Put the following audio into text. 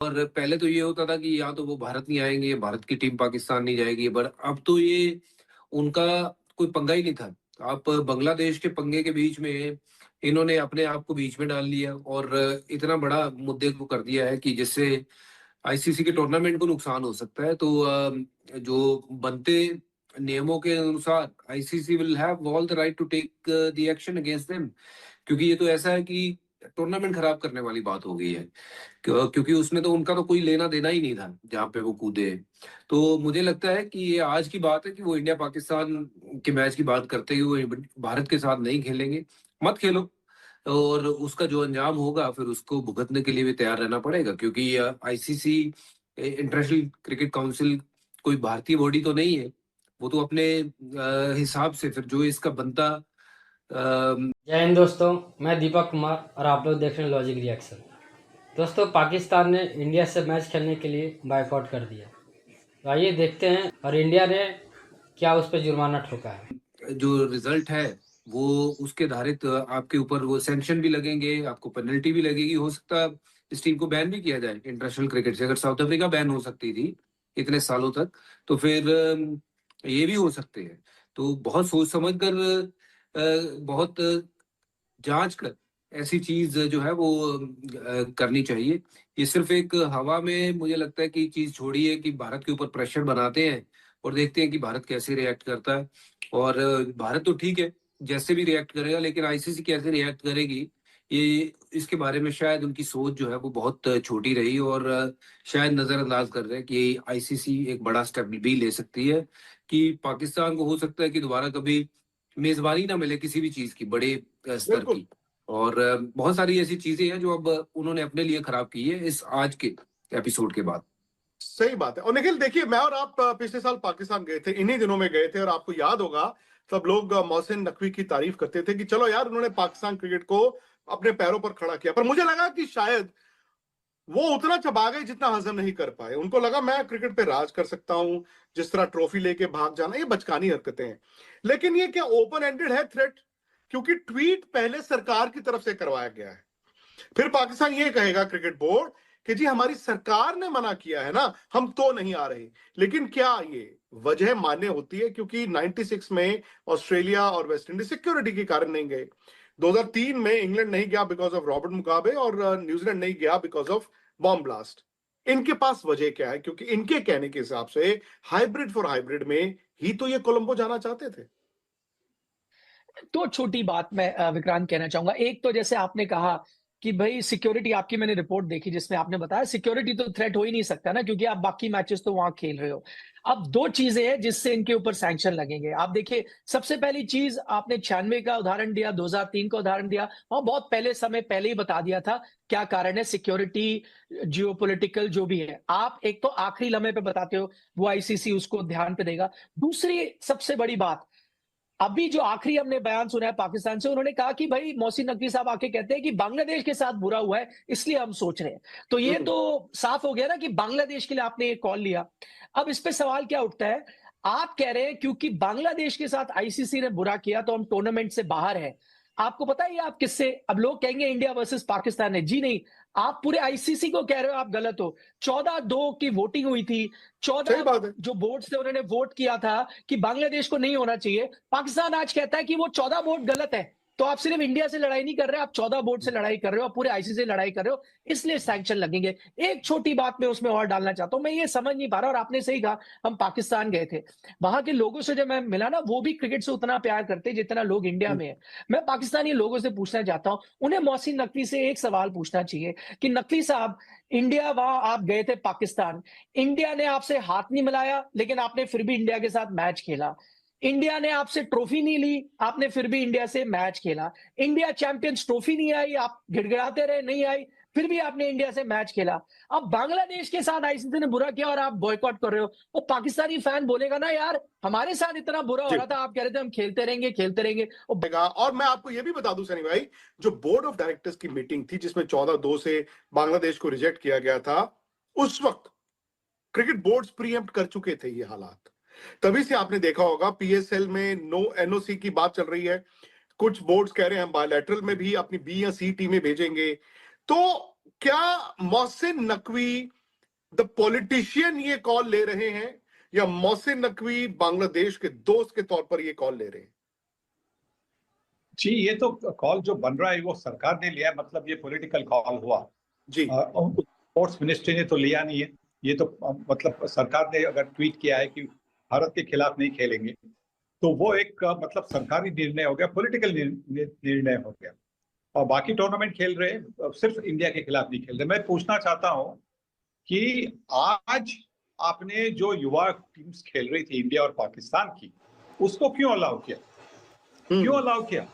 और पहले तो ये होता था कि या तो वो भारत नहीं आएँगे, भारत की टीम पाकिस्तान नहीं जाएगी, पर अब तो ये उनका कोई पंगा ही नहीं था। आप बांग्लादेश के पंगे के बीच में इन्होंने अपने आप को बीच में डाल लिया और इतना बड़ा मुद्दे को कर दिया है कि जिससे आईसीसी के टूर्नामेंट को नुकसान हो सकता है। तो जो बनते नियमों के अनुसार ICC will have all the right to take the action against them, क्योंकि ये तो ऐसा है कि टूर्नामेंट खराब करने वाली बात हो गई है। क्योंकि उसमें तो उनका तो कोई लेना देना ही नहीं था जहाँ पे वो कूदे। तो मुझे लगता है कि ये आज की बात है कि वो इंडिया पाकिस्तान के मैच की बात करते हुए भारत के साथ नहीं खेलेंगे। मत खेलो, और उसका जो अंजाम होगा फिर उसको भुगतने के लिए भी तैयार रहना पड़ेगा, क्योंकि आईसीसी इंटरनेशनल क्रिकेट काउंसिल कोई भारतीय बॉडी तो नहीं है। वो तो अपने हिसाब से फिर जो इसका बनता जय हिंद दोस्तों, मैं दीपक कुमार और आप लोग देख रहे हैं लॉजिक रिएक्शन। दोस्तों, पाकिस्तान ने इंडिया से मैच खेलने के लिए बायकॉट कर दिया। तो आइए देखते हैं और इंडिया ने क्या उस पर जुर्माना ठोका है। जो रिजल्ट है वो उसके आधारित आपके ऊपर वो सैंक्शन भी लगेंगे, आपको पेनल्टी भी लगेगी। हो सकता है इस टीम को बैन भी किया जाए इंटरनेशनल क्रिकेट से। अगर साउथ अफ्रीका बैन हो सकती थी इतने सालों तक, तो फिर ये भी हो सकते हैं। तो बहुत सोच समझ कर, बहुत जांच कर ऐसी चीज जो है वो करनी चाहिए। ये सिर्फ एक हवा में मुझे लगता है कि चीज छोड़ी है कि भारत के ऊपर प्रेशर बनाते हैं और देखते हैं कि भारत कैसे रिएक्ट करता है। और भारत तो ठीक है जैसे भी रिएक्ट करेगा, लेकिन आईसीसी कैसे रिएक्ट करेगी ये इसके बारे में शायद उनकी सोच जो है वो बहुत छोटी रही, और शायद नजरअंदाज कर रहे हैं कि आईसीसी एक बड़ा स्टेप भी ले सकती है कि पाकिस्तान को हो सकता है कि दोबारा कभी मेजबानी ना मिले किसी भी चीज की बड़े स्तर बिल्कुल की। और बहुत सारी ऐसी चीजें हैं जो अब उन्होंने अपने लिए खराब की है इस आज के एपिसोड के बाद। सही बात है। और निखिल देखिए, मैं और आप पिछले साल पाकिस्तान गए थे, इन्हीं दिनों में गए थे, और आपको याद होगा सब लोग मोहसिन नकवी की तारीफ करते थे कि चलो यार उन्होंने पाकिस्तान क्रिकेट को अपने पैरों पर खड़ा किया। पर मुझे लगा कि शायद वो उतना चबा गए जितना हजम नहीं कर पाए। उनको लगा मैं क्रिकेट पे राज कर सकता हूं, जिस तरह ट्रॉफी लेके भाग जाना, ये बचकानी हरकतें हैं। लेकिन ये क्या ओपन एंडेड है थ्रेट? क्योंकि ट्वीट पहले सरकार की तरफ से करवाया गया है, फिर पाकिस्तान ये कहेगा क्रिकेट बोर्ड कि जी हमारी सरकार ने मना किया है ना, हम तो नहीं आ रहे। लेकिन क्या ये वजह मान्य होती है? क्योंकि 96 में ऑस्ट्रेलिया और वेस्ट इंडीज सिक्योरिटी के कारण नहीं गए। 2003 में इंग्लैंड नहीं गया बिकॉज ऑफ रॉबर्ट मुगाबे, और न्यूजीलैंड नहीं गया बिकॉज ऑफ बॉम्ब ब्लास्ट। इनके पास वजह क्या है? क्योंकि इनके कहने के हिसाब से हाइब्रिड फॉर हाइब्रिड में ही तो ये कोलंबो जाना चाहते थे। तो छोटी बात मैं विक्रांत कहना चाहूंगा। एक तो जैसे आपने कहा कि भाई सिक्योरिटी, आपकी मैंने रिपोर्ट देखी जिसमें आपने बताया सिक्योरिटी तो थ्रेट हो ही नहीं सकता ना, क्योंकि आप बाकी मैचेस तो वहां खेल रहे हो। अब दो चीजें हैं जिससे इनके ऊपर सैंक्शन लगेंगे। आप देखिए, सबसे पहली चीज, आपने 96 का उदाहरण दिया, 2003 का उदाहरण दिया, वहां बहुत पहले समय पहले ही बता दिया था क्या कारण है, सिक्योरिटी, जियोपॉलिटिकल जो भी है। आप एक तो आखिरी लम्हे पे बताते हो, वो आईसीसी उसको ध्यान पे देगा। दूसरी सबसे बड़ी बात, अभी जो आखिरी हमने बयान सुना है पाकिस्तान से, उन्होंने कहा कि भाई मोहसिन नकवी साहब आके कहते हैं कि बांग्लादेश के साथ बुरा हुआ है इसलिए हम सोच रहे हैं। तो ये तो साफ हो गया ना कि बांग्लादेश के लिए आपने ये कॉल लिया। अब इस पे सवाल क्या उठता है, आप कह रहे हैं क्योंकि बांग्लादेश के साथ आईसीसी ने बुरा किया तो हम टूर्नामेंट से बाहर हैं। आपको पता है ये आप किससे, अब लोग कहेंगे इंडिया वर्सेस पाकिस्तान है, जी नहीं, आप पूरे आईसीसी को कह रहे हो, आप गलत हो। 14-2 की वोटिंग हुई थी, सही 14 बात है। जो बोर्ड थे उन्होंने वोट किया था कि बांग्लादेश को नहीं होना चाहिए। पाकिस्तान आज कहता है कि वो 14 वोट गलत है। तो आप सिर्फ इंडिया से लड़ाई नहीं कर रहे, आप 14 वोट से लड़ाई कर रहे हो, आप पूरे आईसीसी से लड़ाई कर रहे हो, इसलिए सैंक्शन लगेंगे। एक छोटी बात मैं उसमें और डालना चाहता हूं, मैं ये समझ नहीं पा रहा, और आपने सही कहा, हम पाकिस्तान गए थे, वहां के लोगों से जब मैं मिला ना, वो भी क्रिकेट से उतना प्यार करते जितना लोग इंडिया में है। मैं पाकिस्तानी लोगों से पूछना चाहता हूं, उन्हें मोहसिन नकवी से एक सवाल पूछना चाहिए कि नकवी साहब, इंडिया, वहां आप गए थे पाकिस्तान, इंडिया ने आपसे हाथ नहीं मिलाया लेकिन आपने फिर भी इंडिया के साथ मैच खेला। इंडिया ने आपसे ट्रॉफी नहीं ली, आपने फिर भी इंडिया से मैच खेला। इंडिया चैंपियंस ट्रॉफी नहीं आई, आप गिड़गिड़ाते रहे नहीं आई, फिर भी आपने इंडिया से मैच खेला। अब बांग्लादेश के साथ आईसीसी ने बुरा किया और आप बॉयकॉट कर रहे हो, वो पाकिस्तानी फैन बोलेगा ना, यार हमारे साथ इतना बुरा हो जी। रहा था, आप कह रहे थे हम खेलते रहेंगे खेलते रहेंगे। और मैं आपको यह भी बता दूं सनी भाई, जो बोर्ड ऑफ डायरेक्टर्स की मीटिंग थी जिसमें 14-2 से बांग्लादेश को रिजेक्ट किया गया था, उस वक्त क्रिकेट बोर्ड्स प्रीएम्प्ट कर चुके थे ये हालात। तभी से आपने देखा होगा पीएसएल में नो एनओसी की बात चल रही है, कुछ बोर्ड्स कह रहे हैं हम बायलैटरल में भी अपनी बी या सी टीमें भेजेंगे। तो क्या मोहसिन नकवी द पॉलिटिशियन ये कॉल ले रहे हैं या मोहसिन नकवी बांग्लादेश के दोस्त के तौर पर ये कॉल ले रहे हैं? जी, ये तो कॉल जो बन रहा है वो सरकार ने लिया है, मतलब ये पॉलिटिकल कॉल हुआ जी। स्पोर्ट्स मिनिस्ट्री ने तो लिया नहीं है, ये तो मतलब सरकार ने अगर ट्वीट किया है कि भारत के खिलाफ नहीं खेलेंगे, तो वो एक मतलब सरकारी निर्णय हो गया, पॉलिटिकल निर्णय हो गया। और बाकी टूर्नामेंट खेल रहे हैं, सिर्फ इंडिया के खिलाफ नहीं खेल रहे। मैं पूछना चाहता हूँ कि आज आपने जो युवा टीम्स खेल रही थी इंडिया और पाकिस्तान की, उसको क्यों अलाउ किया? क्यों अलाउ किया?